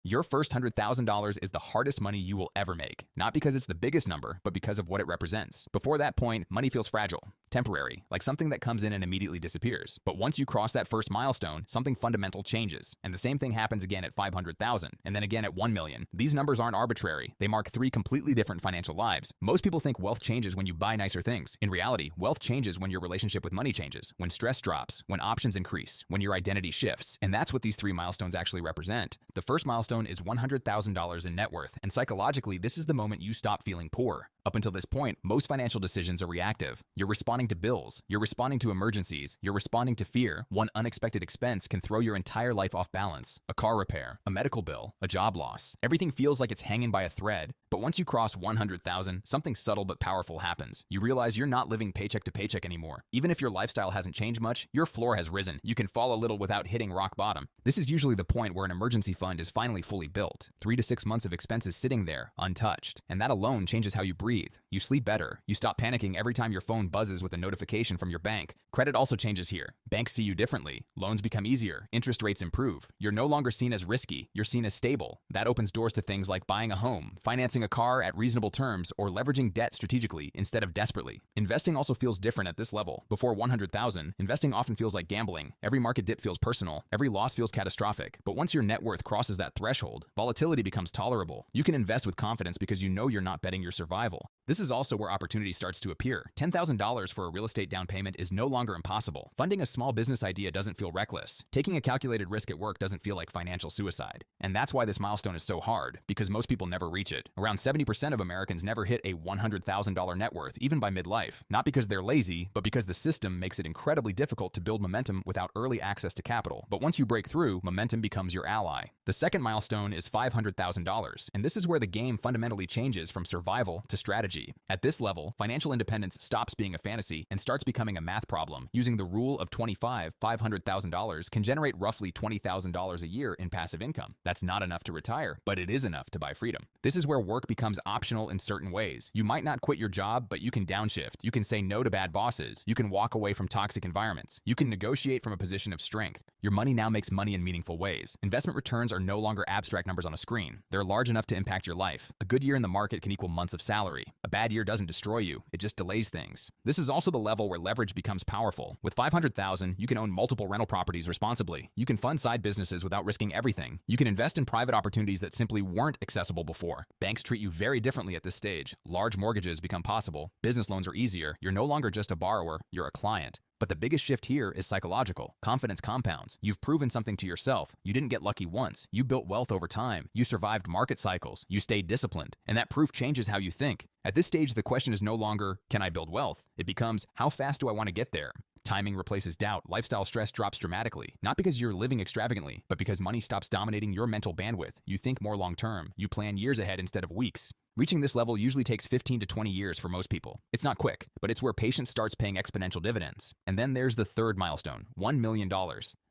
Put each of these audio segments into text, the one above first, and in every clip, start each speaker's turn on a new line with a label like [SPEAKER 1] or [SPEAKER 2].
[SPEAKER 1] Your first $100,000 is the hardest money you will ever make, not because it's the biggest number, but because of what it represents. Before that point, money feels fragile, temporary, like something that comes in and immediately disappears. But once you cross that first milestone, something fundamental changes. And the same thing happens again at 500,000, and then again at 1 million. These numbers aren't arbitrary. They mark three completely different financial lives. Most people think wealth changes when you buy nicer things. In reality, wealth changes when your relationship with money changes, when stress drops, when options increase, when your identity shifts. And that's what these three milestones actually represent. The first milestone is $100,000 in net worth, and psychologically, this is the moment you stop feeling poor. Up until this point, most financial decisions are reactive. You're responding to bills, you're responding to emergencies, you're responding to fear. One unexpected expense can throw your entire life off balance. A car repair, a medical bill, a job loss. Everything feels like it's hanging by a thread. But once you cross 100,000, something subtle but powerful happens. You realize you're not living paycheck to paycheck anymore. Even if your lifestyle hasn't changed much, your floor has risen. You can fall a little without hitting rock bottom. This is usually the point where an emergency fund is finally fully built. 3 to 6 months of expenses sitting there, untouched. And that alone changes how you breathe. You sleep better. You stop panicking every time your phone buzzes with a notification from your bank. Credit also changes here. Banks see you differently. Loans become easier. Interest rates improve. You're no longer seen as risky. You're seen as stable. That opens doors to things like buying a home, financing a car at reasonable terms, or leveraging debt strategically instead of desperately. Investing also feels different at this level. Before 100,000, investing often feels like gambling. Every market dip feels personal. Every loss feels catastrophic. But once your net worth crosses that threshold, volatility becomes tolerable. You can invest with confidence because you know you're not betting your survival. This is also where opportunity starts to appear. $10,000 for a real estate down payment is no longer impossible. Funding a small business idea doesn't feel reckless. Taking a calculated risk at work doesn't feel like financial suicide. And that's why this milestone is so hard, because most people never reach it. Around 70% of Americans never hit a $100,000 net worth, even by midlife. Not because they're lazy, but because the system makes it incredibly difficult to build momentum without early access to capital. But once you break through, momentum becomes your ally. The second milestone is $500,000, and this is where the game fundamentally changes from survival to strategy. At this level, financial independence stops being a fantasy and starts becoming a math problem. Using the rule of 25, $500,000 can generate roughly $20,000 a year in passive income. That's not enough to retire, but it is enough to buy freedom. This is where work becomes optional in certain ways. You might not quit your job, but you can downshift. You can say no to bad bosses. You can walk away from toxic environments. You can negotiate from a position of strength. Your money now makes money in meaningful ways. Investment returns are no longer abstract numbers on a screen. They're large enough to impact your life. A good year in the market can equal months of salary. A bad year doesn't destroy you, it just delays things. This is also the level where leverage becomes powerful. With 500,000, you can own multiple rental properties responsibly. You can fund side businesses without risking everything. You can invest in private opportunities that simply weren't accessible before. Banks treat you very differently at this stage. Large mortgages become possible. Business loans are easier. You're no longer just a borrower, you're a client. But the biggest shift here is psychological. Confidence compounds. You've proven something to yourself. You didn't get lucky once. You built wealth over time. You survived market cycles. You stayed disciplined. And that proof changes how you think. At this stage, the question is no longer, can I build wealth? It becomes, how fast do I want to get there? Timing replaces doubt. Lifestyle stress drops dramatically. Not because you're living extravagantly, but because money stops dominating your mental bandwidth. You think more long-term. You plan years ahead instead of weeks. Reaching this level usually takes 15 to 20 years for most people. It's not quick, but it's where patience starts paying exponential dividends. And then there's the third milestone, $1 million.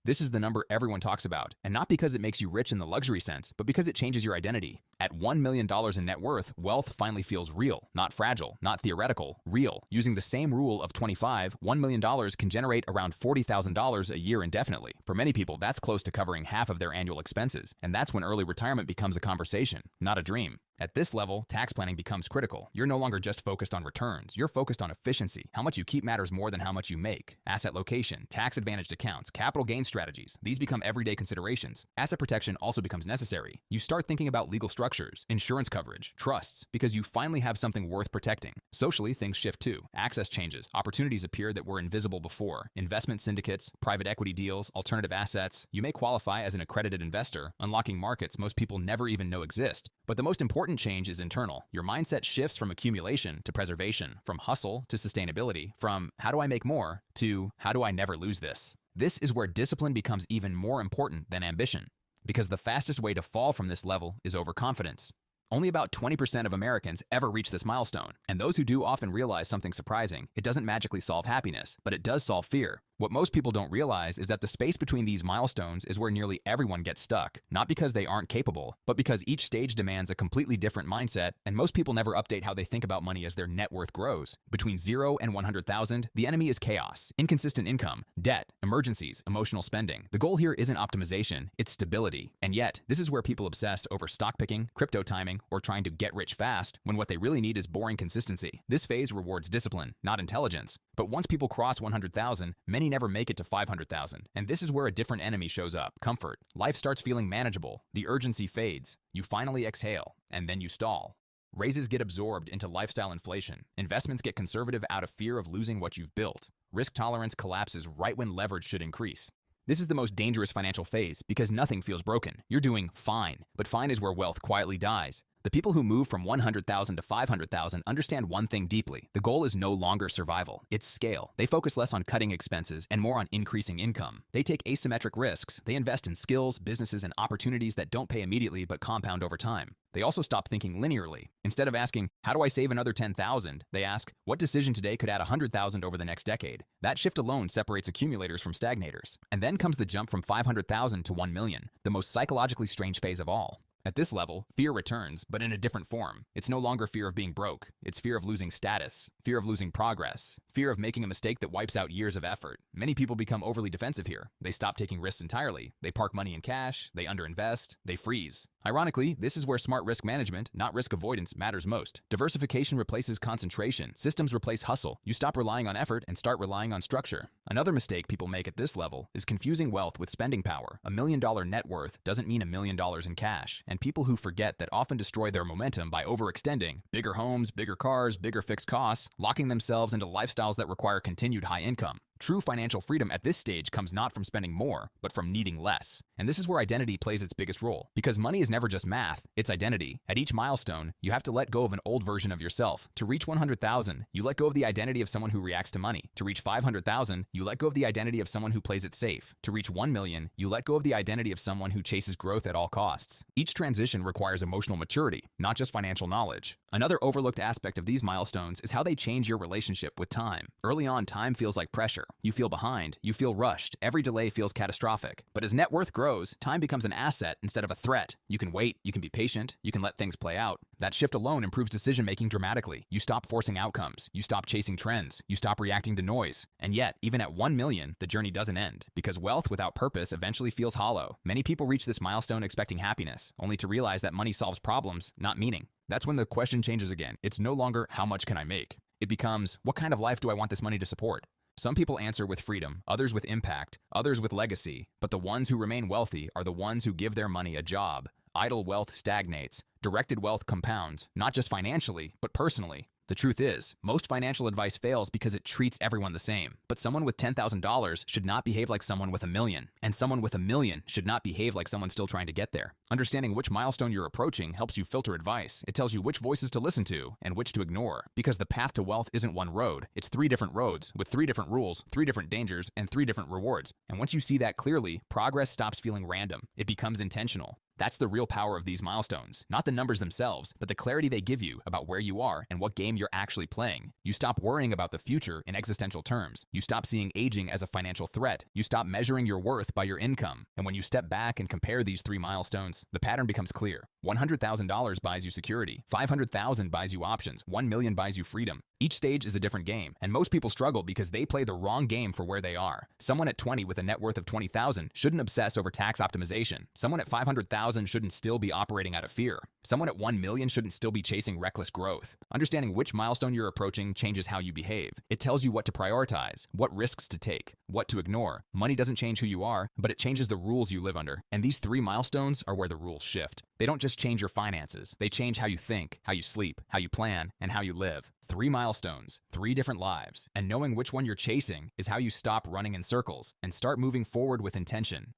[SPEAKER 1] This is the number everyone talks about, and not because it makes you rich in the luxury sense, but because it changes your identity. At $1 million in net worth, wealth finally feels real, not fragile, not theoretical, real. Using the same rule of 25, $1 million can generate around $40,000 a year indefinitely. For many people, that's close to covering half of their annual expenses, and that's when early retirement becomes a conversation, not a dream. At this level, tax planning becomes critical. You're no longer just focused on returns. You're focused on efficiency. How much you keep matters more than how much you make. Asset location, tax-advantaged accounts, capital gain strategies. These become everyday considerations. Asset protection also becomes necessary. You start thinking about legal structures, insurance coverage, trusts, because you finally have something worth protecting. Socially, things shift too. Access changes. Opportunities appear that were invisible before. Investment syndicates, private equity deals, alternative assets. You may qualify as an accredited investor, unlocking markets most people never even know exist. But the most important change is internal. Your mindset shifts from accumulation to preservation, from hustle to sustainability, from how do I make more to how do I never lose this. This is where discipline becomes even more important than ambition, because the fastest way to fall from this level is overconfidence. Only about 20% of Americans ever reach this milestone, and those who do often realize something surprising. It doesn't magically solve happiness, but it does solve fear. What most people don't realize is that the space between these milestones is where nearly everyone gets stuck, not because they aren't capable, but because each stage demands a completely different mindset, and most people never update how they think about money as their net worth grows. Between 0 and 100,000, the enemy is chaos, inconsistent income, debt, emergencies, emotional spending. The goal here isn't optimization, it's stability. And yet, this is where people obsess over stock picking, crypto timing, or trying to get rich fast, when what they really need is boring consistency. This phase rewards discipline, not intelligence. But once people cross 100,000, many never make it to 500,000. And this is where a different enemy shows up: comfort. Life starts feeling manageable. The urgency fades. You finally exhale, and then you stall. Raises get absorbed into lifestyle inflation. Investments get conservative out of fear of losing what you've built. Risk tolerance collapses right when leverage should increase. This is the most dangerous financial phase because nothing feels broken. You're doing fine, but fine is where wealth quietly dies. The people who move from 100,000 to 500,000 understand one thing deeply. The goal is no longer survival, it's scale. They focus less on cutting expenses and more on increasing income. They take asymmetric risks. They invest in skills, businesses, and opportunities that don't pay immediately but compound over time. They also stop thinking linearly. Instead of asking, how do I save another 10,000? They ask, what decision today could add 100,000 over the next decade? That shift alone separates accumulators from stagnators. And then comes the jump from 500,000 to 1 million, the most psychologically strange phase of all. At this level, fear returns, but in a different form. It's no longer fear of being broke. It's fear of losing status, fear of losing progress, fear of making a mistake that wipes out years of effort. Many people become overly defensive here. They stop taking risks entirely. They park money in cash. They underinvest. They freeze. Ironically, this is where smart risk management, not risk avoidance, matters most. Diversification replaces concentration. Systems replace hustle. You stop relying on effort and start relying on structure. Another mistake people make at this level is confusing wealth with spending power. $1 million net worth doesn't mean $1 million in cash. And people who forget that often destroy their momentum by overextending. Bigger homes, bigger cars, bigger fixed costs, locking themselves into lifestyles that require continued high income. True financial freedom at this stage comes not from spending more, but from needing less. And this is where identity plays its biggest role. Because money is never just math, it's identity. At each milestone, you have to let go of an old version of yourself. To reach 100,000, you let go of the identity of someone who reacts to money. To reach 500,000, you let go of the identity of someone who plays it safe. To reach 1 million, you let go of the identity of someone who chases growth at all costs. Each transition requires emotional maturity, not just financial knowledge. Another overlooked aspect of these milestones is how they change your relationship with time. Early on, time feels like pressure. You feel behind, you feel rushed, every delay feels catastrophic. But as net worth grows, time becomes an asset instead of a threat. You can wait, you can be patient, you can let things play out. That shift alone improves decision-making dramatically. You stop forcing outcomes, you stop chasing trends, you stop reacting to noise. And yet, even at 1 million, the journey doesn't end, because wealth without purpose eventually feels hollow. Many people reach this milestone expecting happiness, only to realize that money solves problems, not meaning. That's when the question changes again. It's no longer, how much can I make? It becomes, what kind of life do I want this money to support? Some people answer with freedom, others with impact, others with legacy, but the ones who remain wealthy are the ones who give their money a job. Idle wealth stagnates. Directed wealth compounds, not just financially, but personally. The truth is, most financial advice fails because it treats everyone the same. But someone with $10,000 should not behave like someone with $1 million, and someone with $1 million should not behave like someone still trying to get there. Understanding which milestone you're approaching helps you filter advice. It tells you which voices to listen to and which to ignore, because the path to wealth isn't one road. It's 3 different roads with 3 different rules, 3 different dangers, and 3 different rewards. And once you see that clearly, progress stops feeling random. It becomes intentional. That's the real power of these milestones. Not the numbers themselves, but the clarity they give you about where you are and what game you're actually playing. You stop worrying about the future in existential terms. You stop seeing aging as a financial threat. You stop measuring your worth by your income. And when you step back and compare these 3 milestones, the pattern becomes clear. $100,000 buys you security. 500,000 buys you options. 1 million buys you freedom. Each stage is a different game, and most people struggle because they play the wrong game for where they are. Someone at 20 with a net worth of 20,000 shouldn't obsess over tax optimization. Someone at 500,000 shouldn't still be operating out of fear. Someone at 1 million shouldn't still be chasing reckless growth. Understanding which milestone you're approaching changes how you behave. It tells you what to prioritize, what risks to take, what to ignore. Money doesn't change who you are, but it changes the rules you live under. And these 3 milestones are where the rules shift. They don't just change your finances. They change how you think, how you sleep, how you plan, and how you live. 3 milestones, 3 different lives. And knowing which one you're chasing is how you stop running in circles and start moving forward with intention.